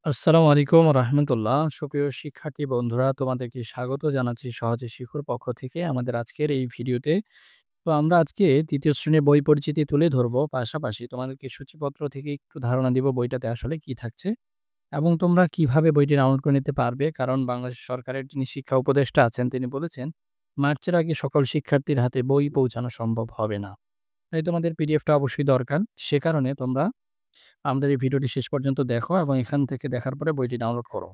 আসসালামু আলাইকুম রাহমাতুল্লাহ। সুপ্রিয় শিক্ষার্থী বন্ধুরা, তোমাদেরকে স্বাগত জানাচ্ছি সহজে শিখুর পক্ষ থেকে আমাদের আজকের এই ভিডিওতে। তো আমরা আজকে ৩য় শ্রেণীর বই পরিচিতি তুলে ধরবো। পাশাপাশি তোমাদেরকে সূচিপত্র থেকে একটু ধারণা দিব বইটাতে আসলে কি থাকছে এবং তোমরা কিভাবে বইটি ডাউনলোড করে নিতে পারবে। কারণ বাংলাদেশ সরকারের যিনি শিক্ষা উপদেষ্টা আছেন তিনি বলেছেন, মার্চের আগে সকল শিক্ষার্থীর হাতে বই পৌঁছানো সম্ভব হবে না। তাই তোমাদের পিডিএফটা অবশ্যই দরকার। সে কারণে তোমরা আমাদের এই ভিডিওটি শেষ পর্যন্ত দেখো এবং এখান থেকে দেখার পরে বইটি ডাউনলোড করো।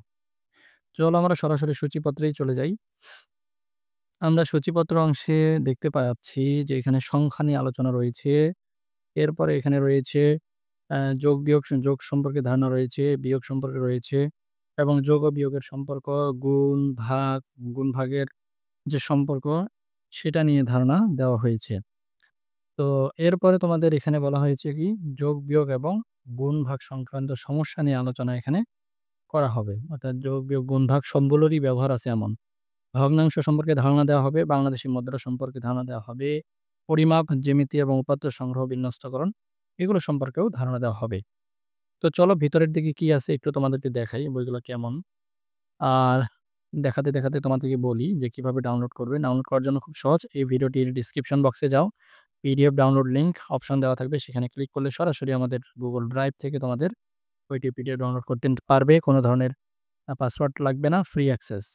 চলো আমরা সরাসরি সূচিপত্রেই চলে যাই। আমরা সূচিপত্র অংশে দেখতে পাচ্ছি যে এখানে সংখ্যা নিয়ে আলোচনা রয়েছে। এরপরে এখানে রয়েছে যোগ-বিয়োগ যোগ সম্পর্কে ধারণা রয়েছে, বিয়োগ সম্পর্কে রয়েছে এবং যোগ ও বিয়োগের সম্পর্ক, গুণ, ভাগ, গুণ-ভাগের যে সম্পর্ক সেটা নিয়ে ধারণা দেওয়া হয়েছে। তো এরপরে তোমাদের এখানে বলা হয়েছে কি যোগ-বিয়োগ এবং গুণ-ভাগ সংক্রান্ত সমস্যা নিয়ে আলোচনা এখানে করা হবে। অর্থাৎ যোগ, বিয়োগ, গুণ, ভাগ সবগুলোরই ব্যবহার আছে এমন। ভগ্নাংশ সম্পর্কে ধারণা দেওয়া হবে, বাংলাদেশী মুদ্রা সম্পর্কে ধারণা দেওয়া হবে, পরিমাপ, জ্যামিতি এবং উপাত্ত সংগ্রহ, বিন্যস্তকরণ এগুলো সম্পর্কেও ধারণা দেওয়া হবে। তো চলো ভিতরের দিকে কি আছে একটু তোমাদেরকে দেখাই বইগুলো কেমন। আর দেখাতে তোমাদেরকে বলি যে কিভাবে ডাউনলোড করবে। ডাউনলোড করার জন্য খুব সহজ। এই ভিডিওটির ডেসক্রিপশন বক্সে যাও। পিডিএফ ডাউনলোড লিংক অপশন দেওয়া থাকবে। সেখানে ক্লিক করলে সরাসরি আমাদের Google Drive থেকে তোমাদের বইটি পিডিএফ ডাউনলোড করতে পারবে। কোনো ধরনের পাসওয়ার্ড লাগবে না, ফ্রি অ্যাক্সেস।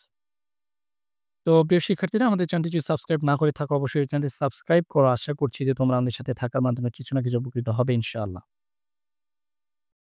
তো প্রিয় শিক্ষার্থীরা আমাদের চ্যানেলটি যদি সাবস্ক্রাইব না করে থাকো অবশ্যই চ্যানেলটি সাবস্ক্রাইব করো। আশা করছি যে তোমরা আমাদের সাথে থাকার মাধ্যমে কিছু না কিছু উপকৃত হবে ইনশাআল্লাহ।